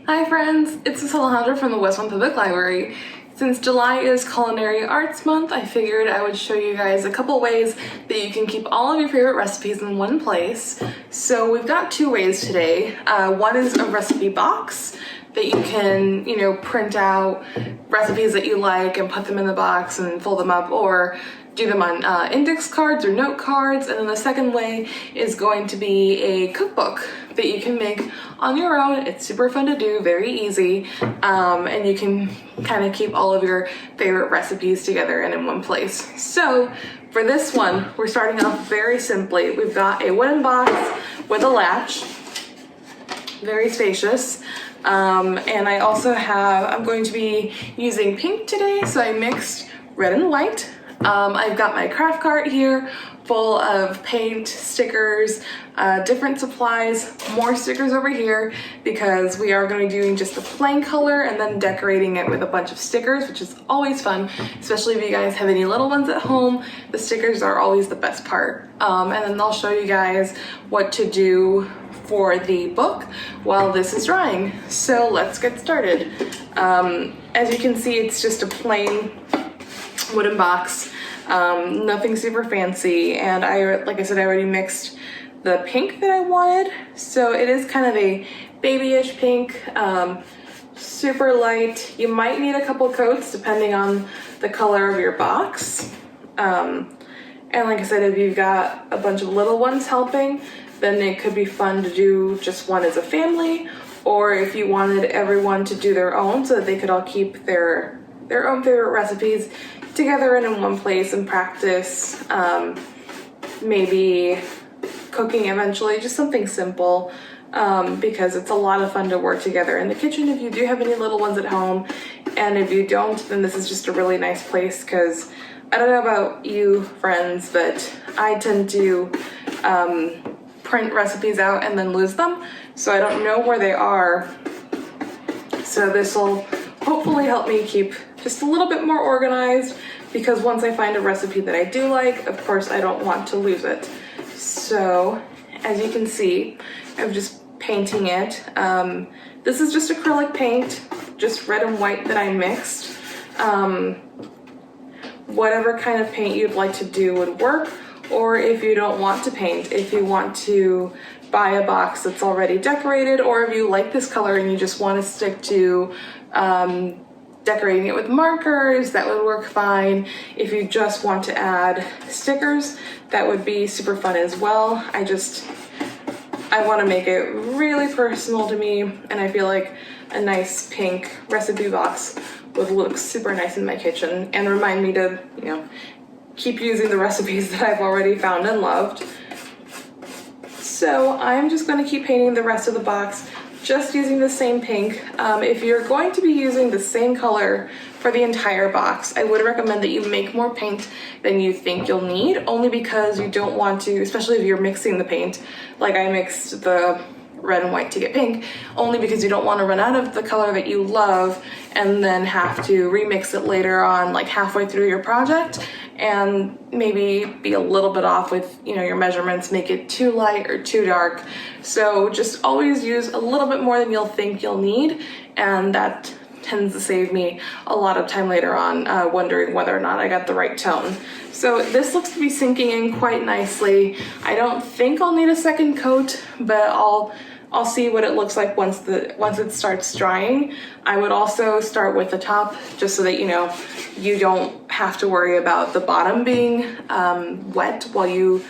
Hi friends, it's Alejandra from the Westmont Public Library. Since July is Culinary Arts Month, I figured I would show you guys a couple ways that you can keep all of your favorite recipes in one place. So we've got two ways today. One is a recipe box that you can, print out recipes that you like and put them in the box and fold them up, or do them on index cards or note cards. And then the second way is going to be a cookbook that you can make on your own. It's super fun to do, very easy, and you can kind of keep all of your favorite recipes together and in one place. So for this one, we're starting off very simply. We've got a wooden box with a latch, very spacious. And I also I'm going to be using pink today, so I mixed red and white. I've got my craft cart here full of paint, stickers, different supplies, more stickers over here because we are going to be doing just a plain color and then decorating it with a bunch of stickers, which is always fun, especially if you guys have any little ones at home. The stickers are always the best part. And then I'll show you guys what to do for the book while this is drying. So let's get started. As you can see, it's just a plain wooden box, nothing super fancy, and like I said, I already mixed the pink that I wanted, so it is kind of a babyish pink, super light. You might need a couple coats depending on the color of your box, and like I said, if you've got a bunch of little ones helping, then it could be fun to do just one as a family, or if you wanted everyone to do their own so that they could all keep their own favorite recipes together and in one place and practice maybe cooking eventually, just something simple, because it's a lot of fun to work together in the kitchen if you do have any little ones at home. And if you don't, then this is just a really nice place, because I don't know about you friends, but I tend to print recipes out and then lose them, so I don't know where they are. So this will hopefully help me keep just a little bit more organized, because once I find a recipe that I do like, of course I don't want to lose it. So as you can see, I'm just painting it. This is just acrylic paint, just red and white that I mixed. Whatever kind of paint you'd like to do would work, or if you don't want to paint, if you want to buy a box that's already decorated, or if you like this color and you just want to stick to decorating it with markers, that would work fine. If you just want to add stickers, that would be super fun as well. I want to make it really personal to me, and I feel like a nice pink recipe box would look super nice in my kitchen and remind me to, keep using the recipes that I've already found and loved. So I'm just going to keep painting the rest of the box, just using the same pink. If you're going to be using the same color for the entire box, I would recommend that you make more paint than you think you'll need, only because you don't want to, especially if you're mixing the paint, like I mixed the red and white to get pink, only because you don't want to run out of the color that you love and then have to remix it later on, like halfway through your project, and maybe be a little bit off with your measurements, make it too light or too dark. So just always use a little bit more than you'll think you'll need, and that tends to save me a lot of time later on wondering whether or not I got the right tone. So this looks to be sinking in quite nicely. I don't think I'll need a second coat, but I'll see what it looks like once it starts drying. I would also start with the top, just so that you don't have to worry about the bottom being wet while you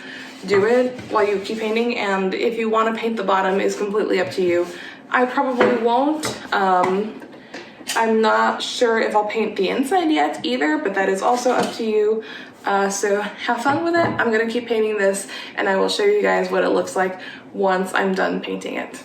keep painting. And if you want to paint the bottom, is completely up to you. I probably won't. I'm not sure if I'll paint the inside yet either, but that is also up to you. So have fun with it. I'm gonna keep painting this, and I will show you guys what it looks like once I'm done painting it.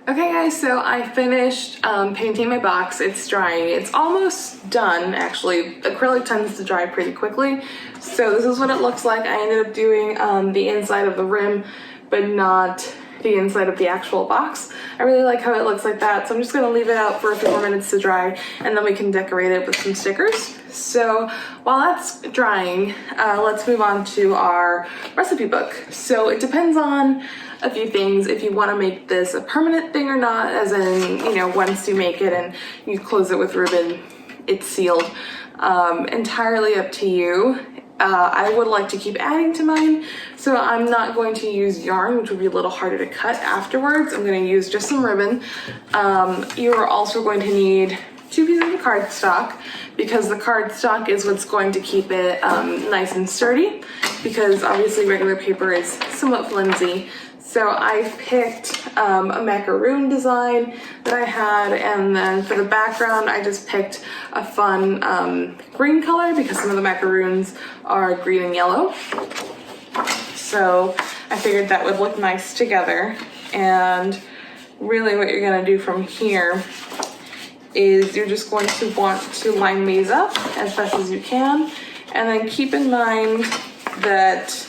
Okay guys, so I finished painting my box. It's drying. It's almost done, actually. Acrylic tends to dry pretty quickly. So this is what it looks like. I ended up doing the inside of the rim, but not the inside of the actual box. I really like how it looks like that, so I'm just gonna leave it out for a few more minutes to dry, and then we can decorate it with some stickers. So while that's drying, let's move on to our recipe book. So it depends on a few things if you want to make this a permanent thing or not, as in, you know, once you make it and you close it with ribbon, it's sealed. Entirely up to you. I would like to keep adding to mine, so I'm not going to use yarn, which would be a little harder to cut afterwards. I'm going to use just some ribbon. You are also going to need 2 pieces of cardstock, because the cardstock is what's going to keep it nice and sturdy, because obviously regular paper is somewhat flimsy. So I picked a macaroon design that I had, and then for the background I just picked a fun green color, because some of the macaroons are green and yellow. So I figured that would look nice together. And really what you're gonna do from here is you're just going to want to line these up as best as you can, and then keep in mind that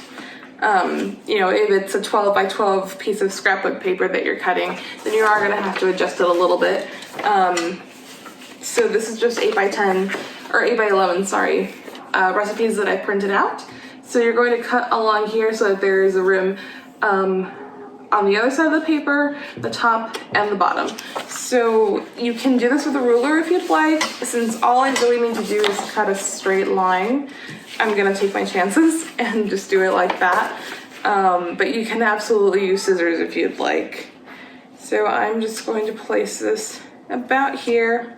you know, if it's a 12 by 12 piece of scrapbook paper that you're cutting, then you are going to have to adjust it a little bit. So this is just 8 by 10 or 8 by 11, sorry, recipes that I printed out. So you're going to cut along here so that there is a rim on the other side of the paper, the top and the bottom. So you can do this with a ruler if you'd like. Since all I really need to do is cut a straight line, I'm gonna take my chances and just do it like that. But you can absolutely use scissors if you'd like. So I'm just going to place this about here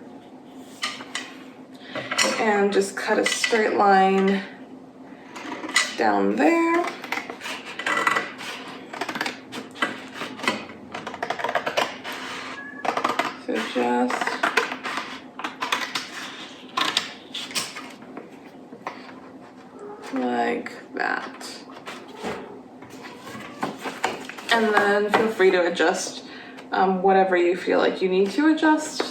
and just cut a straight line down there. So just like that. And then feel free to adjust whatever you feel like you need to adjust.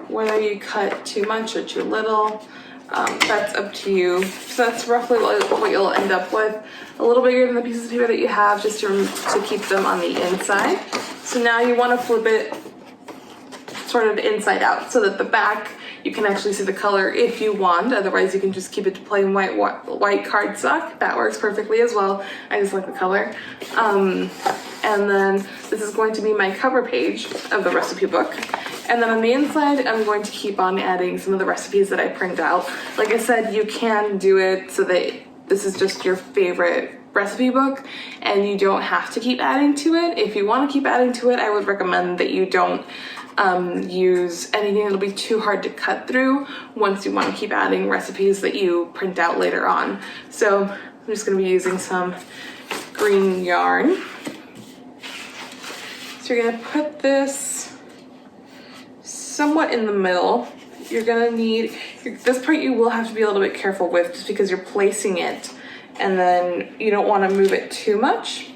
Whether you cut too much or too little, that's up to you. So that's roughly what you'll end up with. A little bigger than the pieces of paper that you have, just to keep them on the inside. So now you want to flip it sort of inside out so that the back you can actually see the color if you want. Otherwise you can just keep it to plain white cardstock. That works perfectly as well. I just like the color. And then this is going to be my cover page of the recipe book. And then on the inside, I'm going to keep on adding some of the recipes that I print out. Like I said, you can do it so that this is just your favorite recipe book and you don't have to keep adding to it. If you want to keep adding to it, I would recommend that you don't use anything that'll be too hard to cut through once you want to keep adding recipes that you print out later on. So I'm just going to be using some green yarn. So you're going to put this somewhat in the middle. You're going to need, this part you will have to be a little bit careful with, just because you're placing it and then you don't want to move it too much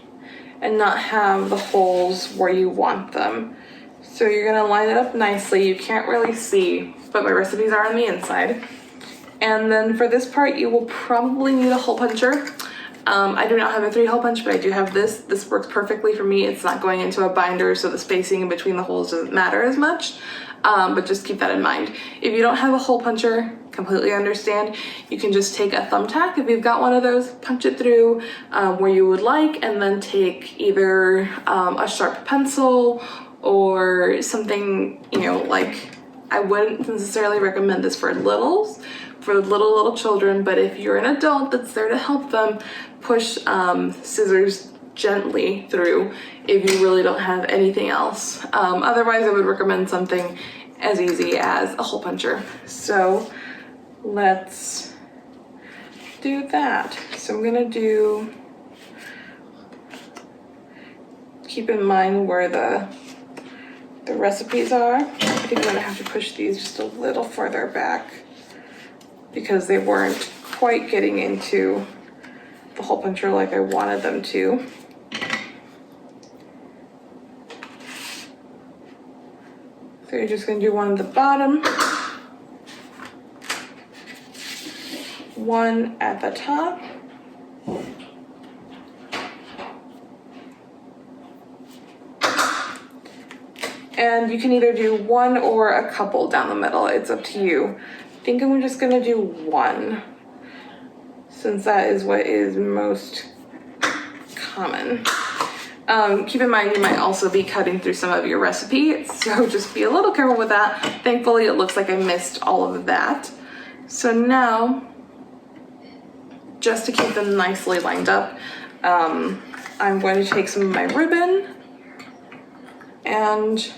and not have the holes where you want them. So you're gonna line it up nicely. You can't really see, but my recipes are on the inside. And then for this part, you will probably need a hole puncher. I do not have a 3-hole punch, but I do have this. This works perfectly for me. It's not going into a binder, so the spacing in between the holes doesn't matter as much. But just keep that in mind. If you don't have a hole puncher, completely understand. You can just take a thumbtack, if you've got one of those, punch it through where you would like, and then take either a sharp pencil or something, you know, like, I wouldn't necessarily recommend this for little children, but if you're an adult that's there to help them, push scissors gently through if you really don't have anything else. Otherwise, I would recommend something as easy as a hole puncher. So let's do that. So I'm gonna do, keep in mind where the recipes are. I think I'm gonna have to push these just a little further back because they weren't quite getting into the hole puncher like I wanted them to. So you're just gonna do one at the bottom, one at the top, And you can either do one or a couple down the middle. It's up to you. I think I'm just gonna do one, since that is what is most common. Keep in mind you might also be cutting through some of your recipe, so just be a little careful with that. Thankfully it looks like I missed all of that. So now, just to keep them nicely lined up, I'm going to take some of my ribbon and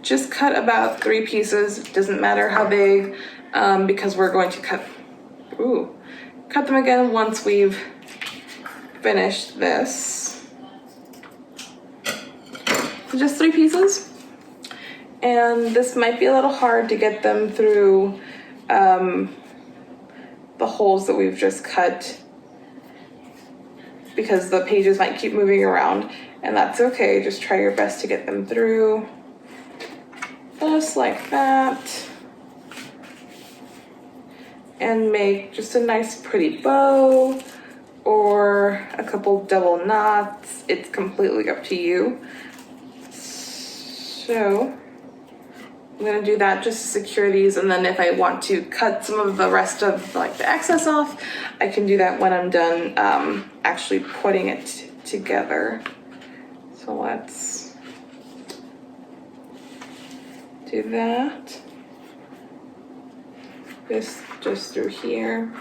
just cut about 3 pieces. Doesn't matter how big, because we're going to cut them again once we've finished this. So just 3 pieces. And this might be a little hard to get them through the holes that we've just cut, because the pages might keep moving around, and that's okay. Just try your best to get them through, just like that, and make just a nice pretty bow or a couple double knots. It's completely up to you. So I'm gonna do that just to secure these, and then if I want to cut some of the rest of like the excess off, I can do that when I'm done actually putting it together. So let's do that. This just through here.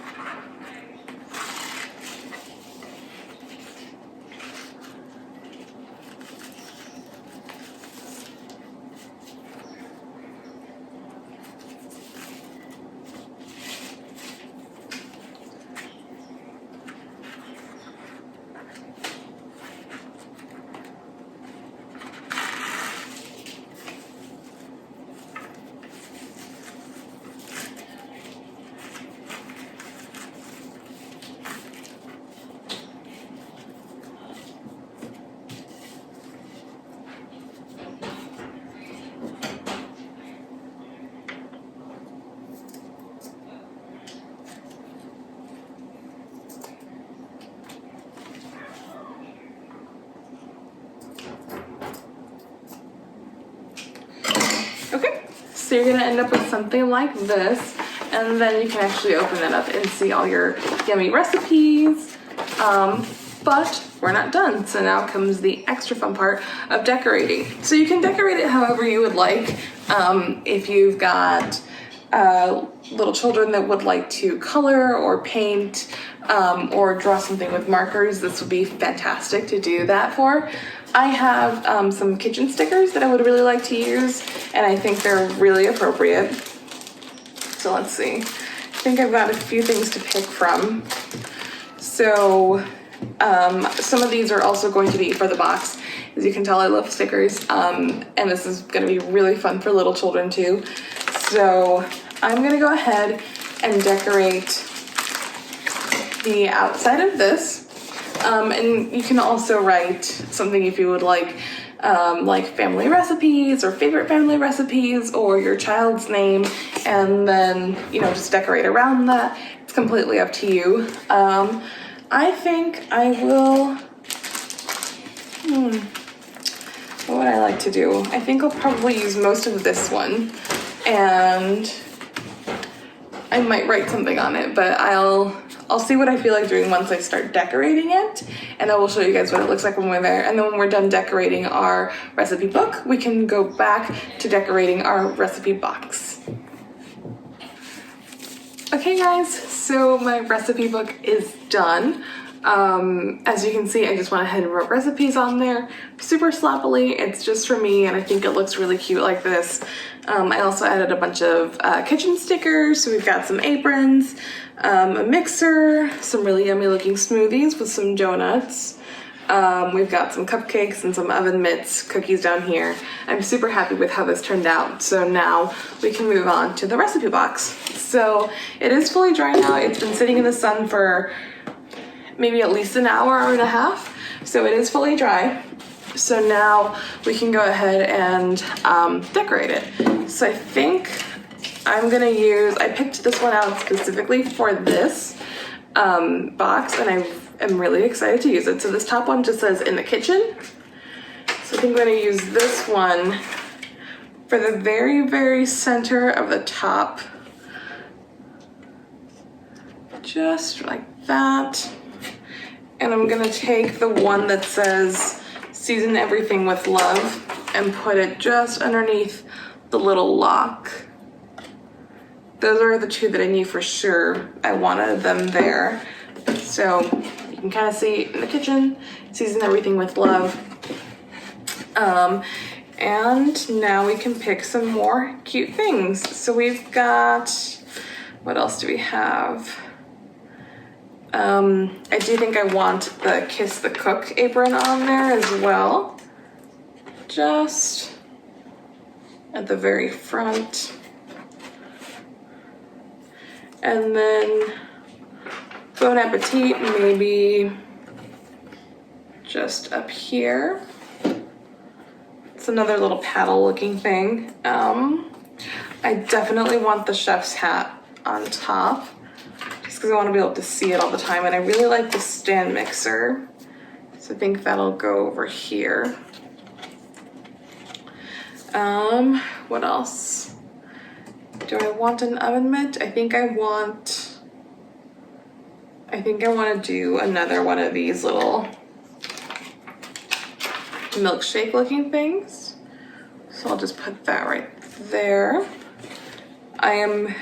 Okay, so you're gonna end up with something like this, and then you can actually open it up and see all your yummy recipes. But we're not done, so now comes the extra fun part of decorating. So you can decorate it however you would like. If you've got little children that would like to color or paint or draw something with markers, this would be fantastic to do that for. I have some kitchen stickers that I would really like to use, and I think they're really appropriate. So let's see. I think I've got a few things to pick from. So some of these are also going to be for the box. As you can tell, I love stickers, and this is going to be really fun for little children too. So I'm going to go ahead and decorate the outside of this. And you can also write something if you would like family recipes or favorite family recipes or your child's name, and then, you know, just decorate around that. It's completely up to you. I think I will, what would I like to do? I think I'll probably use most of this one, and I might write something on it, but I'll see what I feel like doing once I start decorating it, and I will show you guys what it looks like when we're there. And then when we're done decorating our recipe book, we can go back to decorating our recipe box. Okay guys, so my recipe book is done. As you can see, I just went ahead and wrote recipes on there super sloppily. It's just for me, and I think it looks really cute like this. I also added a bunch of kitchen stickers, so we've got some aprons, a mixer, some really yummy looking smoothies with some donuts. We've got some cupcakes and some oven mitts cookies down here. I'm super happy with how this turned out. So now we can move on to the recipe box. So it is fully dry now. It's been sitting in the sun for maybe at least an hour and a half. So it is fully dry. So now we can go ahead and decorate it. So I think I'm gonna I picked this one out specifically for this box, and I am really excited to use it. So this top one just says in the kitchen. So I think I'm gonna use this one for the very, very center of the top. Just like that. And I'm gonna take the one that says season everything with love and put it just underneath the little lock. Those are the two that I knew for sure I wanted them there. So you can kind of see in the kitchen, season everything with love. And now we can pick some more cute things. So we've got, what else do we have? I do think I want the Kiss the Cook apron on there as well. Just at the very front. And then Bon Appetit maybe just up here. It's another little paddle looking thing. I definitely want the chef's hat on top just because I want to be able to see it all the time, and I really like the stand mixer, so I think that'll go over here. What else? Do I want an oven mitt? I think I want to do another one of these little milkshake looking things. So I'll just put that right there. I am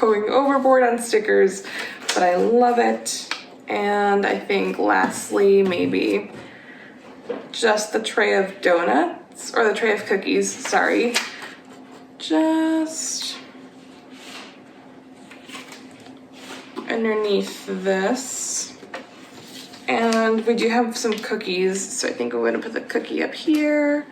going overboard on stickers, but I love it. And I think lastly, maybe just the tray of donuts, or the tray of cookies, sorry. Just underneath this. And we do have some cookies, so I think we're gonna put the cookie up here,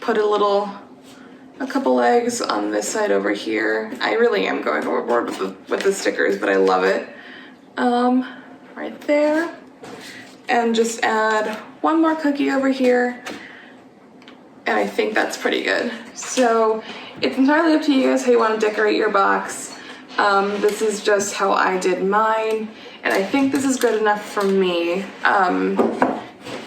put a couple eggs on this side over here. I really am going overboard with the stickers, but I love it. Right there. And just add one more cookie over here. And I think that's pretty good. So it's entirely up to you guys how you want to decorate your box. This is just how I did mine, and I think this is good enough for me.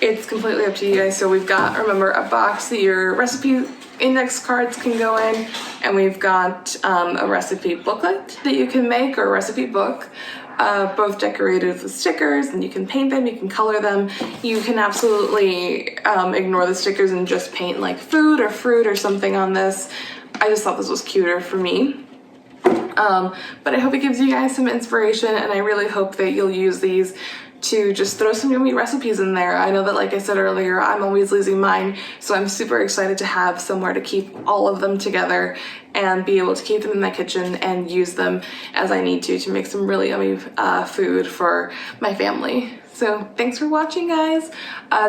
It's completely up to you guys. So we've got, remember, a box that your recipe index cards can go in, and we've got a recipe booklet that you can make, or a recipe book, both decorated with stickers, and you can paint them, you can color them. You can absolutely ignore the stickers and just paint like food or fruit or something on this. I just thought this was cuter for me. But I hope it gives you guys some inspiration, and I really hope that you'll use these to just throw some yummy recipes in there. I know that, like I said earlier, I'm always losing mine, so I'm super excited to have somewhere to keep all of them together and be able to keep them in my kitchen and use them as I need to make some really yummy food for my family. So thanks for watching, guys.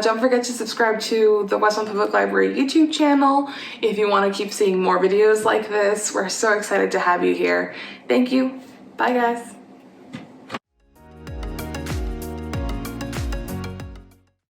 Don't forget to subscribe to the Westmont Public Library YouTube channel if you want to keep seeing more videos like this. We're so excited to have you here. Thank you. Bye, guys.